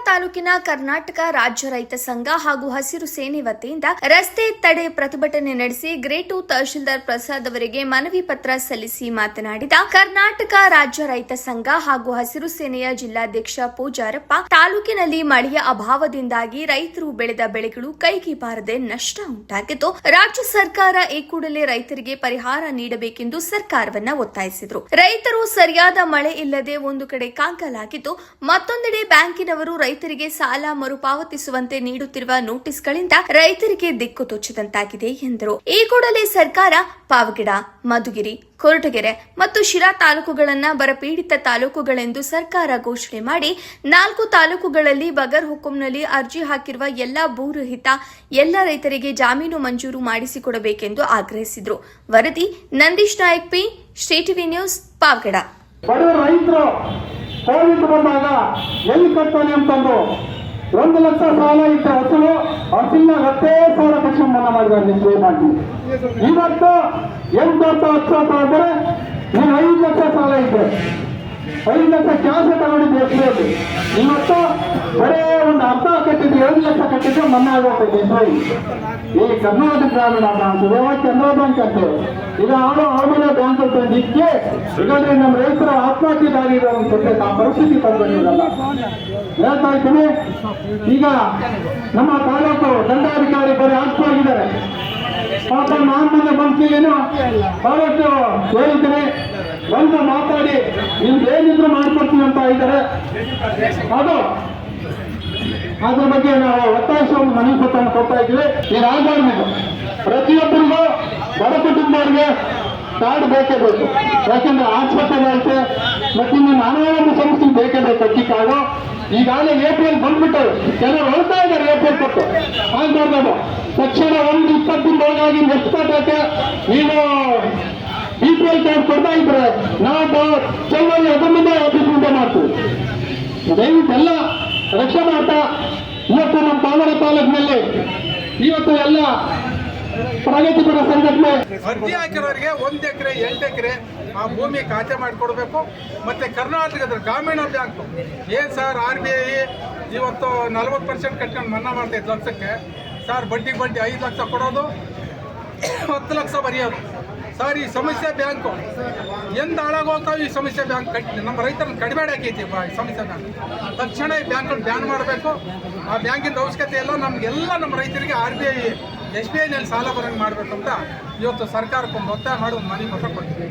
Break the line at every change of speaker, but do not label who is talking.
ತಾಲೂಕಿನ ಕರ್ನಾಟಕ ರಾಜ್ಯ ರೈತ ಸಂಘ ಹಾಗೂ ಹಸಿರು ಸೇನೆ ವತಿಯಿಂದ ರಸ್ತೆ ತಡೆ ಪ್ರತಿಭಟನೆ ನಡೆಸಿ ಗ್ರೇಟ್ 2 ತಹಶೀಲ್ದಾರ್ ಪ್ರಸಾದ್ ಅವರಿಗೆ ಮನವಿ ಪತ್ರ ಸಲ್ಲಿಸಿ ಮಾತನಾಡಿದ ಕರ್ನಾಟಕ ರಾಜ್ಯ ರೈತ ಸಂಘ ಹಾಗೂ ಹಸಿರು ಸೇನೆಯ ಜಿಲ್ಲಾಧ್ಯಕ್ಷ ಪೂಜಾರಪ್ಪ, ತಾಲೂಕಿನಲ್ಲಿ ಮಳೆಯ ಅಭಾವದಿಂದಾಗಿ ರೈತರು ಬೆಳೆದ ಬೆಳೆಗಳು ಕೈಗೆ ಬಾರದೆ ನಷ್ಟ ಉಂಟಾಗಿದ್ದು, ರಾಜ್ಯ ಸರ್ಕಾರ ಈ ಕೂಡಲೇ ರೈತರಿಗೆ ಪರಿಹಾರ ನೀಡಬೇಕೆಂದು ಸರ್ಕಾರವನ್ನ ಒತ್ತಾಯಿಸಿದರು. ರೈತರು ಸರಿಯಾದ ಮಳೆ ಇಲ್ಲದೆ ಒಂದು ಕಡೆ ಕಂಗಾಲಾಗಿದ್ದು, ಮತ್ತೊಂದೆಡೆ ಬ್ಯಾಂಕಿನವರು ರೈತರಿಗೆ ಸಾಲ ಮರುಪಾವತಿಸುವಂತೆ ನೀಡುತ್ತಿರುವ ನೋಟಿಸ್ಗಳಿಂದ ರೈತರಿಗೆ ದಿಕ್ಕು ತೋಚದಂತಾಗಿದೆ ಎಂದರು. ಈ ಕೂಡಲೇ ಸರ್ಕಾರ ಪಾವಗಡ, ಮಧುಗಿರಿ, ಕೊರಟಗೆರೆ ಮತ್ತು ಶಿರಾ ತಾಲೂಕುಗಳನ್ನು ಬರಪೀಡಿತ ತಾಲೂಕುಗಳೆಂದು ಸರ್ಕಾರ ಘೋಷಣೆ ಮಾಡಿ 4 ತಾಲೂಕುಗಳಲ್ಲಿ ಬಗರ್ ಹುಕುಂನಲ್ಲಿ ಅರ್ಜಿ ಹಾಕಿರುವ ಎಲ್ಲಾ ಭೂರಹಿತ ಎಲ್ಲ ರೈತರಿಗೆ ಜಾಮೀನು ಮಂಜೂರು ಮಾಡಿಸಿಕೊಡಬೇಕೆಂದು ಆಗ್ರಹಿಸಿದರು. ವರದಿ Nandish Nayak P, Shri TV news, Pavagada.
Covid ಬಂದಾಗ ಎಲ್ಲಿ ಕಟ್ತಾನೆ ಅಂತಂದು 1 ಲಕ್ಷ ಸಾಲ ಇದ್ದ ಹಸಿನ 10,000 ಲಕ್ಷ ಮನ್ನಾ ಮಾಡಿದ್ದಾರೆ. ಸೇವ್ ಮಾಡಿ ಇವತ್ತು 8 10 ಆದರೆ ನೀವು 5 ಲಕ್ಷ ಸಾಲ ಇದ್ರೆ 5 ಲಕ್ಷ ಕ್ಯಾಶ್ ತಗೊಂಡಿದ್ದು ಎಸ್ಬಿಐ. ಇವತ್ತು ಬರೇ ಒಂದು ಅರ್ಧ ಕಟ್ಟಿದ್ದು 2 ಲಕ್ಷ ಕಟ್ಟಿದ್ದು ಮನ್ನಾ ಆಗೋಗ್ತದೆ ಎಸ್ಬಿಐ. ಈ ಕರ್ನಾಟಕ ಗ್ರಾಮೀಣ ಬ್ಯಾಂಕ್, ಕೆನರಾ ಬ್ಯಾಂಕ್ ಅಂತ ಈಗ ಆಮೇಲೆ ಬ್ಯಾಂಕ್ ತಂದಿಕ್ಕೆ ಈಗಾಗಲೇ ನಮ್ಮ ರೈತರ ಆತ್ಮಹತ್ಯೆದಾಗಿರೋ ಆ ಪರಿಸ್ಥಿತಿ ತಂದಿರಲ್ಲ ಹೇಳ್ತಾ ಇದ್ದೀನಿ. ಈಗ ನಮ್ಮ ತಾಲೂಕು ದಂಡಾಧಿಕಾರಿ ಬರೀ ಆತ್ಮವಾಗಿದ್ದಾರೆ. ಪಾಪ ನಾನು ಬಂದ್ಕೇನು ಬಹಳಷ್ಟು ಹೇಳಿದ್ದೀನಿ, ಬಂದು ಮಾತಾಡಿ ನಿಮ್ಗೇನಿದ್ರು ಮಾಡ್ಕೊಡ್ತೀವಿ ಅಂತ ಇದ್ದಾರೆ. ಅದ್ರ ಬಗ್ಗೆ ನಾವು ಒತ್ತಾಯಿಸುವ ಮನವಿ ಪತ್ರವನ್ನು ಕೊಡ್ತಾ ಇದ್ದೀವಿ. ಇದಾಗಬಾರ್ದು. ಪ್ರತಿಯೊಬ್ಬರಿಗೂ ಬಡ ಕುಟುಂಬರಿಗೆ ಕಾರ್ಡ್ ಬೇಕೇ ಬೇಕು. ಯಾಕೆಂದ್ರೆ ಆಸ್ಪತ್ರೆಗಳೈತೆ ಮತ್ತೆ ಇನ್ನು ನಾನಾಒಂದು ಸಮಸ್ಯೆ ಬೇಕೇ ಬೇಕು. ಅಕ್ಕಿ ಕಾರ್ಡು ಈಗಾಗಲೇ ಏಪ್ರಿಲ್ ಬಂದ್ಬಿಟ್ಟರು, ಕೆಲವರು ಹೇಳ್ತಾ ಇದ್ದಾರೆ ಏಪ್ರಿಲ್ ಕೊಟ್ಟು ಆಗ್ಬಾರ್ದು. ತಕ್ಷಣ 1-20 ದಿನದೊಳಗಾಗಿ ನೆಕ್ಸ್ಟ್ ಕಟ್ಟಕ್ಕೆ ನೀವು BPL ಕಾರ್ಡ್ ಕೊಡ್ತಾ ಇದ್ರೆ ನಾವು ಚೌವಲ್ಲಿ ಅದನ್ನೇ ಆಫೀಸ್ ಮುಂದೆ ಮಾಡ್ತೀವಿ. ದಯವಿಟ್ಟೆಲ್ಲ ರಕ್ಷೆ ಮಾಡ್ತಾ ಇವತ್ತು ನಮ್ಮ ಪಾವಗಡ ತಾಲೂಕಿನಲ್ಲಿ ಇವತ್ತು ಎಲ್ಲ ಪ್ರಗತಿಪರ ಸಂಘಟನೆ
ಅರ್ಜಿ ಹಾಕಿರೋರಿಗೆ 1 ಎಕರೆ 8 ಎಕರೆ ಆ ಭೂಮಿ ಖಾತೆ ಮಾಡಿಕೊಡ್ಬೇಕು. ಮತ್ತೆ ಕರ್ನಾಟಕದ ಗ್ರಾಮೀಣ ಬ್ಯಾಂಕ್ ಏನ್ ಸರ್ RBI ಇವತ್ತು 40% ಕಟ್ಕೊಂಡು ಮನ್ನಾ ಮಾಡ್ತಾ ಇದ್ದು ಲಕ್ಷಕ್ಕೆ ಸರ್ ಬಡ್ಡಿ 5 ಲಕ್ಷ ಕೊಡೋದು, 10 ಲಕ್ಷ ಬರೆಯೋದು. ಸರ್ ಈ ಸಮಸ್ಯೆ ಬ್ಯಾಂಕು ಎಂದು ಹಾಳಾಗೋಗ್ತಾವೆ. ಈ ಸಮಸ್ಯೆ ಬ್ಯಾಂಕ್ ನಮ್ಮ ರೈತರನ್ನು ಕಡಿಮೆ ಹಾಕೈತಿ. ಈ ಸಮಸ್ಯೆ ಬ್ಯಾಂಕ್ ತಕ್ಷಣ ಈ ಬ್ಯಾಂಕನ್ನು ಬ್ಯಾನ್ ಮಾಡಬೇಕು. ಆ ಬ್ಯಾಂಕಿನ ಅವಶ್ಯಕತೆ ಇಲ್ಲ. ನಮಗೆಲ್ಲ ನಮ್ಮ ರೈತರಿಗೆ RBI SBI ನಲ್ಲಿ ಸಾಲ ಬರಂಗೆ ಮಾಡಬೇಕಂತ ಇವತ್ತು ಸರ್ಕಾರಕ್ಕೊಂದು ಒತ್ತಾಯ ಮಾಡಿ ಒಂದು ಮನವಿ ಪತ್ರ ಕೊಡ್ತೀವಿ.